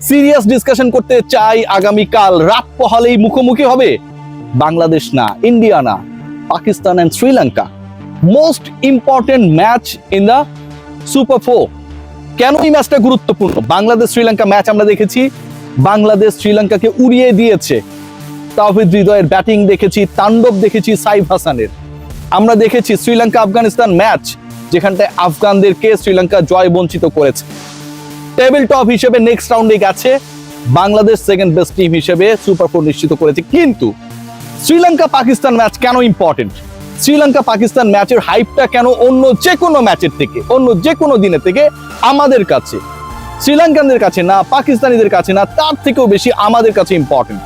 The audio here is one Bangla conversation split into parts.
সিরিয়াস ডিসকাশন করতে চাই আগামীকাল রাত পহালেই মুখোমুখি হবে বাংলাদেশ না, ইন্ডিয়া না, Pakistan and Sri Lanka. Most important match in the super 4। কেন এই ম্যাচটা গুরুত্বপূর্ণ? বাংলাদেশ শ্রীলঙ্কা ম্যাচ আমরা দেখেছি, বাংলাদেশ শ্রীলঙ্কাকে উড়িয়ে দিয়েছে। তাওহিদ হৃদয়ের ব্যাটিং দেখেছি, তাণ্ডব দেখেছি সাইফ হাসানের। আমরা দেখেছি শ্রীলঙ্কা আফগানিস্তান ম্যাচ, যেখানটায় আফগানদেরকে শ্রীলঙ্কা জয় বঞ্চিত করেছে। টেবিল টপ হিসেবে নেক্সট রাউন্ডে গেছে, বাংলাদেশ সেকেন্ড বেস্ট টিম হিসেবে সুপার 4 নিশ্চিত করেছে। কিন্তু শ্রীলঙ্কা পাকিস্তান ম্যাচ কেন ইম্পর্টেন্ট? শ্রীলঙ্কা পাকিস্তান ম্যাচের হাইপটা কেন অন্য যে কোনো ম্যাচের থেকে, অন্য যে কোনো দিনের থেকে আমাদের কাছে, শ্রীলঙ্কানদের কাছে না, পাকিস্তানিদের কাছে না, তার থেকেও বেশি আমাদের কাছে ইম্পর্টেন্ট?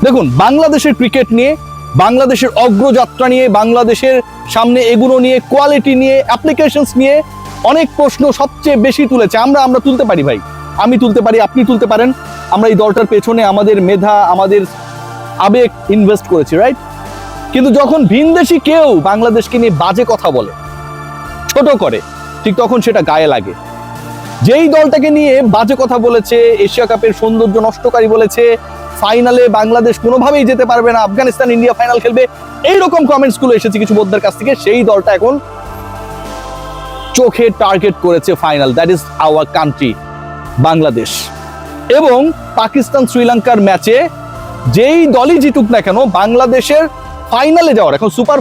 দেখুন, বাংলাদেশের ক্রিকেট নিয়ে, বাংলাদেশের অগ্রযাত্রা নিয়ে, বাংলাদেশের সামনে এগুলো নিয়ে, কোয়ালিটি নিয়ে, অ্যাপ্লিকেশনস নিয়ে অনেক প্রশ্ন সবচেয়ে বেশি তুলেছে। আমরা তুলতে পারি ভাই, আমি তুলতে পারি, আপনি তুলতে পারেন। আমরা এই দলটার পেছনে আমাদের মেধা, আমাদের আবেগ ইনভেস্ট করেছি, রাইট? কিন্তু যখন ভিনদেশি কেউ বাংলাদেশকে নিয়ে বাজে কথা বলে, ছোট করে, ঠিক তখন সেটা গায়ে লাগে। যেই দলটাকে নিয়ে বাজে কথা বলেছে, এশিয়া কাপের সৌন্দর্য নষ্টকারী বলেছে, ফাইনালে বাংলাদেশ কোনোভাবেই যেতে পারবে না, আফগানিস্তান ইন্ডিয়া ফাইনাল খেলবে, এইরকম কমেন্টস গুলো এসেছে কিছু বোদ্ধার কাছ থেকে, সেই দলটা এখন চোখে টার্গেট করেছে final. That is our country, Bangladesh. এবং পাকিস্তান শ্রীলঙ্কার ম্যাচে যেই দলই জিতুক না কেন, বাংলাদেশের ফাইনালে যাওয়ার, এখন সুপার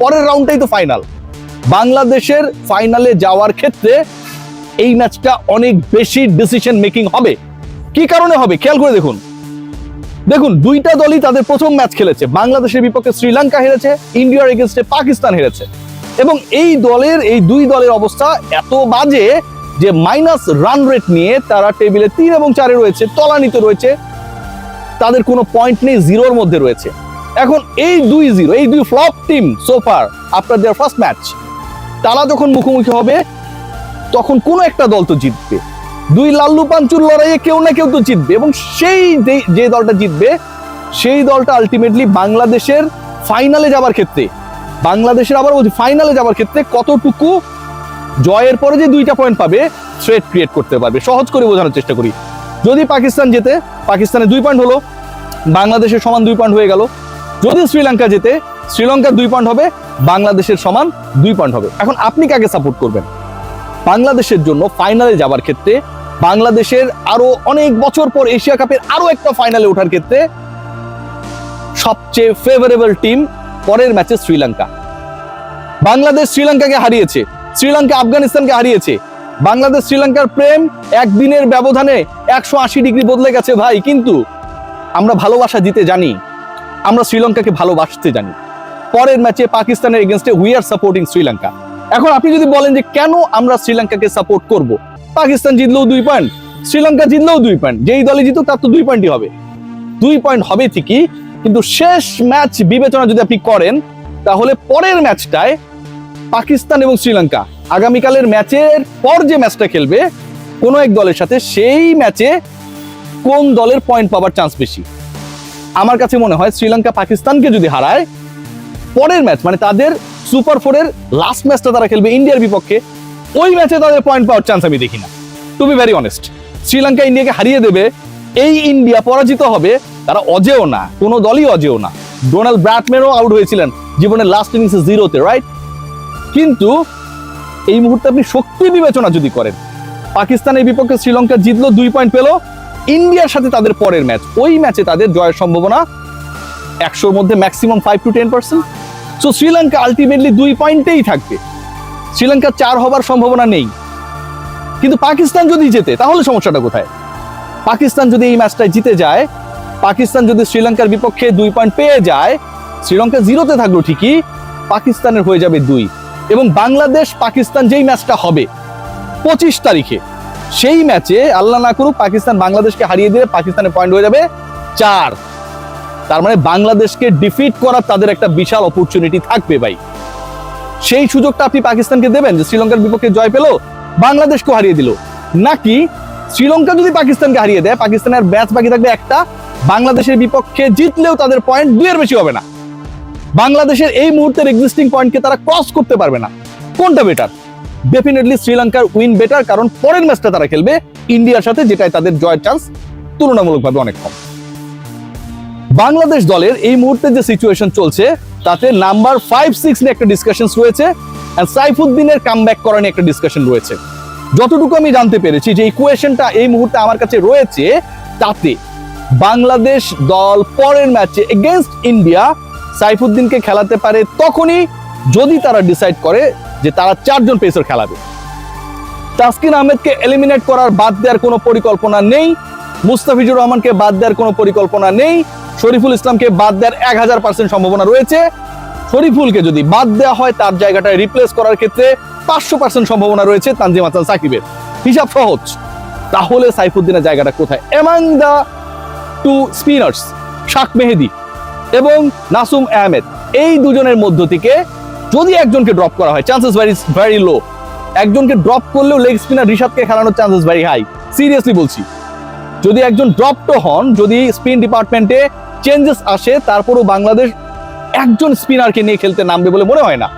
পরের রাউন্ডটাই তো ফাইনাল, বাংলাদেশের ফাইনালে যাওয়ার ক্ষেত্রে এই ম্যাচটা অনেক বেশি ডিসিশন মেকিং হবে। কি কারণে হবে খেয়াল করে দেখুন, দুইটা দলই তাদের প্রথম ম্যাচ খেলেছে। বাংলাদেশের বিপক্ষে শ্রীলঙ্কা হেরেছে, ইন্ডিয়ার এগেইনস্টে পাকিস্তান হেরেছে। এবং এই দুই দলের অবস্থা এত বাজে যে মাইনাস রান রেট নিয়ে তারা টেবিলে 3 এবং 4 রয়েছে, তলানিতে রয়েছে, তাদের কোনো পয়েন্ট নেই, জিরোর মধ্যে রয়েছে। এখন এই দুই ফ্লপ টিম সোফার আফটার দেয়ার ফার্স্ট ম্যাচ, তারা যখন মুখোমুখি হবে তখন কোনো একটা দল তো জিতবে। দুই লাল্লু পাঞ্চুর লড়াইয়ে কেউ না কেউ তো জিতবে, এবং সেই যে দলটা জিতবে সেই দলটা আলটিমেটলি বাংলাদেশের ফাইনালে যাবার ক্ষেত্রে, ফাইনালে যাবার ক্ষেত্রে কতটুকু জয়ের পরে যে 2টা পয়েন্ট পাবে থ্রেট ক্রিয়েট করতে পারবে। সহজ করে বোঝানোর চেষ্টা করি, যদি পাকিস্তান জেতে, পাকিস্তানে 2 পয়েন্ট হলো, বাংলাদেশের সমান 2 পয়েন্ট হয়ে গেল। যদি শ্রীলঙ্কা জেতে, শ্রীলঙ্কার 2 পয়েন্ট হবে, বাংলাদেশের সমান 2 পয়েন্ট হবে। এখন আপনি কাকে সাপোর্ট করবেন? বাংলাদেশের জন্য ফাইনালে যাবার ক্ষেত্রে, বাংলাদেশের আরো অনেক বছর পর এশিয়া কাপের আরো একটা ফাইনালে ওঠার ক্ষেত্রে সবচেয়ে ফেভারেবল টিম পরের ম্যাচে শ্রীলঙ্কা। বাংলাদেশ শ্রীলঙ্কাকে হারিয়েছে, শ্রীলঙ্কা আফগানিস্তানকে হারিয়েছে। বাংলাদেশ শ্রীলঙ্কার প্রেম একদিনের ব্যবধানে 180 ডিগ্রি বদলে গেছে ভাই। কিন্তু আমরা ভালোবাসা দিতে জানি, আমরা শ্রীলঙ্কাকে ভালোবাসতে জানি। পরের ম্যাচে পাকিস্তানের এগেইনস্টে উই আর সাপোর্টিং শ্রীলঙ্কা। এখন আপনি যদি বলেন যে কেন আমরা শ্রীলঙ্কাকে সাপোর্ট করব, পাকিস্তান জিতলেও 2 পয়েন্ট, শ্রীলঙ্কা জিতলেও 2 পয়েন্ট, যেই দলে জিতুক তার তো 2 পয়েন্টই হবে। 2 পয়েন্ট হবে ঠিকই, কিন্তু শেষ ম্যাচ বিবেচনা যদি আপনি করেন, তাহলে পরের ম্যাচটায় পাকিস্তান এবং শ্রীলঙ্কা আগামীকালের ম্যাচের পর যে ম্যাচটা খেলবে কোনো এক দলের সাথে, সেই ম্যাচে কোন দলের পয়েন্ট পাওয়ার চান্স বেশি? আমার কাছে মনে হয় শ্রীলঙ্কা পাকিস্তানকে যদি হারায়, পরের ম্যাচ মানে তাদের সুপার 4-এর লাস্ট ম্যাচটা তারা খেলবে ইন্ডিয়ার বিপক্ষে, ওই ম্যাচে তাদের পয়েন্ট পাওয়ার চান্স আমি দেখি না, to be very honest. Sri Lanka ইন্ডিয়াকে হারিয়ে দেবে, এই ইন্ডিয়া পরাজিত হবে, তারা অজেয় না, কোনো দলই অজেয় না। ডোনাল্ড ব্র্যাডম্যানও আউট হয়েছিলেন জীবনের লাস্ট ইনিংসে 0-তে, রাইট? কিন্তু এই মুহূর্তে আপনি শক্তি বিবেচনা যদি করেন, পাকিস্তানের বিপক্ষে শ্রীলঙ্কা জিতলো, 2 পয়েন্ট পেল, ইন্ডিয়ার সাথে তাদের পরের ম্যাচ, ওই ম্যাচে তাদের জয়ের সম্ভাবনা 100-র মধ্যে maximum 5 to 10%। So Sri Lanka ultimately 2 পয়েন্টেই থাকবে, শ্রীলঙ্কা 4 হবার সম্ভাবনা নেই। কিন্তু পাকিস্তান যদি জেতে, তাহলে সমস্যাটা কোথায়? পাকিস্তান যদি এই ম্যাচটায় জিতে যায়, পাকিস্তান যদি শ্রীলঙ্কার বিপক্ষে 2 পয়েন্ট পেয়ে যায়, শ্রীলঙ্কা 0-তে থাকলো ঠিকই, পাকিস্তানের হয়ে যাবে 2। এবং বাংলাদেশ পাকিস্তান যেই ম্যাচটা হবে 25 তারিখে, সেই ম্যাচে আল্লাহ না করুক পাকিস্তান বাংলাদেশকে হারিয়ে দিলে পাকিস্তানের পয়েন্ট হয়ে যাবে 4। তার মানে বাংলাদেশকে ডিফিট করার তাদের একটা বিশাল অপরচুনিটি থাকবে ভাই। সেই সুযোগটা আপনি পাকিস্তানকে দেবেন যে শ্রীলঙ্কার বিপক্ষে জয় পেল, বাংলাদেশকে হারিয়ে দিল? নাকি শ্রীলঙ্কা যদি পাকিস্তানকে হারিয়ে দেয়, পাকিস্তানের ম্যাচ বাকি থাকবে একটা, বাংলাদেশের বিপক্ষে জিতলেও তাদের পয়েন্ট 2-এর বেশি হবে না, বাংলাদেশের এই মুহূর্তের এক্সিস্টিং পয়েন্টকে তারা ক্রস করতে পারবে না? কোনটা বেটার? ডেফিনেটলি শ্রীলঙ্কার উইন বেটার, কারণ পরের ম্যাচটা তারা খেলবে ইন্ডিয়ার সাথে, যেটাই তাদের জয়ের চান্স তুলনামূলকভাবে অনেক কম। বাংলাদেশ দলের এই মুহূর্তে যে সিচুয়েশন চলছে তাতে নাম্বার 5-6 নিয়ে একটা ডিসকাশন রয়েছে, এন্ড সাইফুদ্দিনের কামব্যাক করা নিয়ে একটা ডিসকাশন রয়েছে। যতটুকু আমি জানতে পেরেছি যে ইকুয়েশনটা এই মুহূর্তে আমার কাছে রয়েছে, তাতে বাংলাদেশ দল পরের ম্যাচে এগেইনস্ট ইন্ডিয়া সাইফুদ্দিনকে খেলাতে পারে তখনই যদি তারা ডিসাইড করে যে তারা 4 জন পেসার খেলাবে। তাসকিন আহমেদকে এলিমিনেট করার বাদ দেওয়ার কোনো পরিকল্পনা নেই, মুস্তাফিজুর রহমানকে বাদ দেওয়ার কোনো পরিকল্পনা নেই, শরীফুল ইসলামকে বাদ দেওয়ার 1000% সম্ভাবনা রয়েছে। শরীফুলকে যদি বাদ দেওয়া হয় তার জায়গাটায় রিপ্লেস করার ক্ষেত্রে 500% সম্ভাবনা রয়েছে তানজিম হাসান সাকিবের। হিসাব সহজ। তাহলে সাইফুদ্দিনের জায়গাটা কোথায়? এমাং দা 2 স্পিনার্স শাক মেহেদি এবং নাসুম আহমেদ, এই দুজনের মধ্য থেকে যদি একজনকে ড্রপ করা হয়, চান্সেস ভেরি লো। একজনকে ড্রপ করলেও লেগ স্পিনার রিশাদকে খেলানোর চান্সেস ভেরি হাই। সিরিয়াসলি বলছি, যদি একজন ড্রপড হন, যদি স্পিন ডিপার্টমেন্টে চেঞ্জেস আসে, তারপরও বাংলাদেশ একজন স্পিনারকে নিয়ে খেলতে নামবে বলে মনে হয় না।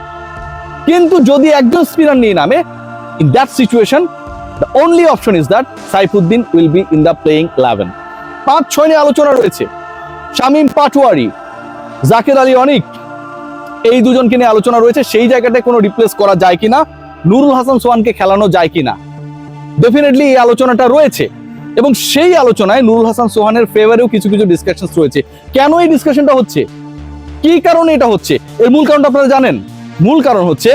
কিন্তু যদি একজন স্পিনার নিয়ে নামে, in that situation the only option is that Saifuddin will be in the playing 11। 5-6 নিয়ে আলোচনা রয়েছে। শামীম পাটোয়ারি, জাকের আলী অনিক, এই দুজনকে নিয়ে আলোচনা রয়েছে। সেই জায়গাটায় কোনো রিপ্লেস করা যায় কিনা, নুরুল হাসান সোহানকে খেলানো যায় কিনা, ডেফিনেটলি এই আলোচনাটা রয়েছে। এবং সেই আলোচনায় নুরুল হাসান সোহানের ফেভারেও কিছু কিছু ডিসকাশন রয়েছে। কেন এই ডিসকাশনটা হচ্ছে, কি কারণে এটা হচ্ছে, এর মূল কারণটা আপনারা জানেন। মূল কারণ হচ্ছে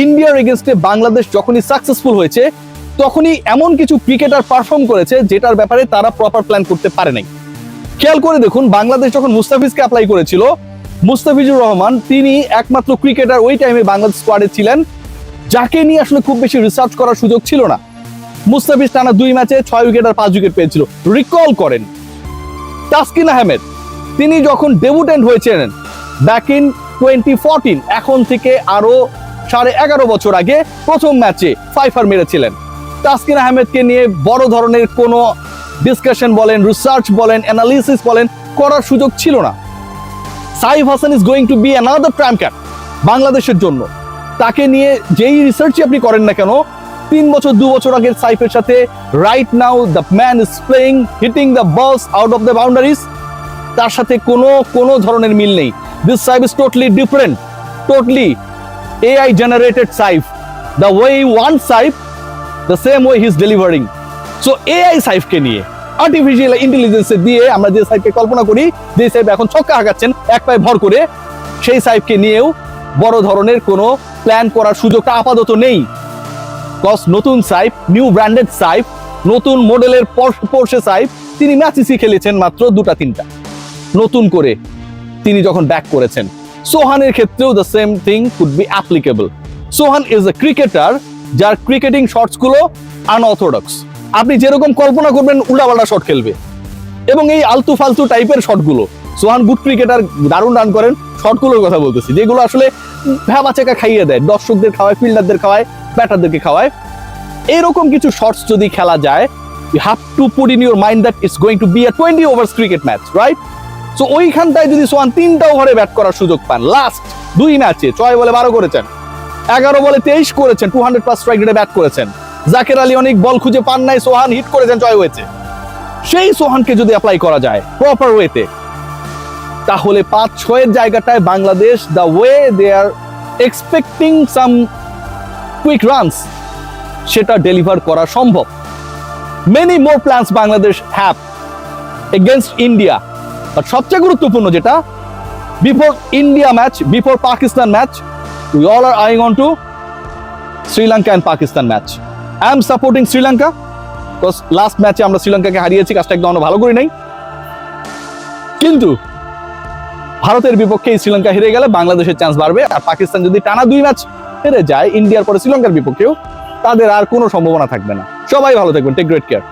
ইন্ডিয়ার এগেইনস্টে বাংলাদেশ যখনই সাকসেসফুল হয়েছে তখনই এমন কিছু ক্রিকেটার পারফর্ম করেছে যেটার ব্যাপারে তারা প্রপার প্ল্যান করতে পারে নাই। খেয়াল করে দেখুন, বাংলাদেশ যখন মুস্তাফিজকে অ্যাপ্লাই করেছিল, মুস্তাফিজুর রহমান তিনি একমাত্র ক্রিকেটার ওই টাইমে বাংলাদেশ স্কোয়াডে ছিলেন যাকে নিয়ে আসলে খুব বেশি রিসার্চ করার সুযোগ ছিল না। মুস্তাফিজ টানা 2 ম্যাচে 6 উইকেট আর 5 উইকেট পেয়েছিল। রিকল করেন তাসকিন আহমেদ, তিনি যখন ডেবুটেন্ট হয়েছিলেন ব্যাক ইন 2014, এখন থেকে আরো 11.5 বছর আগে প্রথম ম্যাচে 5 মেরেছিলেন। তাসকিন আহমেদকে নিয়ে বড় ধরনের কোনো ডিসকাশন বলেন, রিসার্চ বলেন, অ্যানালিসিস বলেন করার সুযোগ ছিল না। Saif Hasan is going to B another prime cap বাংলাদেশের জন্য। তাকে নিয়ে যেই রিসার্চই আপনি করেন না কেন, 3 বছর 2 বছর আগের সাইফের সাথে right now the man is playing hitting the বলস আউট অফ দ্য বাউন্ডারিজ, তার সাথে কোনো ধরনের মিল নেই। This Saif is totally different, totally AI generated Saif. The way he want Saif, the same way he is delivering. So AI সাইফকে নিয়ে, আর্টিফিশিয়াল ইন্টেলিজেন্স দিয়ে আমরা যে সাইফকে কল্পনা করি, যে সাইফ এখন ছক্কা হাঁকাচ্ছেন এক পায়ে ভর করে, সেই সাইফকে নিয়েও বড় ধরনের কোনো প্ল্যান করার সুযোগটা আপাতত নেই। কজ নতুন সাইফ, নিউ ব্র্যান্ডেড সাইফ, নতুন মডেলের পোরশে সাইফ, তিনি ম্যাচেসই খেলেছেন মাত্র 2-3টা নতুন করে তিনি যখন ব্যাক করেছেন। সোহানের ক্ষেত্রেও the same thing could be applicable. Sohan is a cricketer যার ক্রিকেটিং শটস গুলো আনঅর্থোডক্স। আপনি যেরকম কল্পনা করবেন উল্টাপাল্টা শট খেলবে, এবং এই আলতু ফালতু টাইপের শটগুলো। সোহান গুড ক্রিকেটার, দারুণ রান করেন, শটগুলোর কথা বলতেছি যেগুলো আসলে ভ্যাবা চেকা খাইয়ে দেয়, দর্শকদের খাওয়ায়, ফিল্ডারদের খাওয়ায়, ব্যাটারদেরকে খাওয়ায়। এরকম কিছু শটস যদি খেলা যায়, you have to put in your mind that it's going to be a 20 overs cricket match, right? So ওইখানটায় যদি সোহান 3টা ওভারে ব্যাট করার সুযোগ পান, লাস্ট 2 ম্যাচে 6 বলে 12 করেছেন, 11 বলে 23 করেছেন, 200+ স্ট্রাইক রেটে ব্যাট করেছেন। জাকের আলী অনেক বল খুঁজে পান নাই, সোহান হিট করেছেন, 6 হয়েছে। সেই সোহানকে যদি অ্যাপ্লাই করা যায় প্রপার ওয়েতে, তাহলে 5-6 জায়গাটায় Bangladesh the way they are expecting some quick runs, সেটা ডেলিভার করা সম্ভব। Many more plans Bangladesh have against India, but সবচেয়ে গুরুত্বপূর্ণ যেটা, before India match, before Pakistan match, we all are eyeing on to Sri Lanka and Pakistan match. I am supporting Sri Lanka because last match আমরা শ্রীলঙ্কাকে হারিয়েছি, কাজটা একদম ভালো করি নাই। কিন্তু ভারতের বিপক্ষে শ্রীলঙ্কা হেরে গেলে বাংলাদেশের চান্স বাড়বে, আর পাকিস্তান যদি টানা 2 ম্যাচ হেরে যায় ইন্ডিয়ার পরে শ্রীলঙ্কার বিপক্ষেও, তাদের আর কোনো সম্ভাবনা থাকবে না। সবাই ভালো থাকবেন, টেক গ্রেট কেয়ার।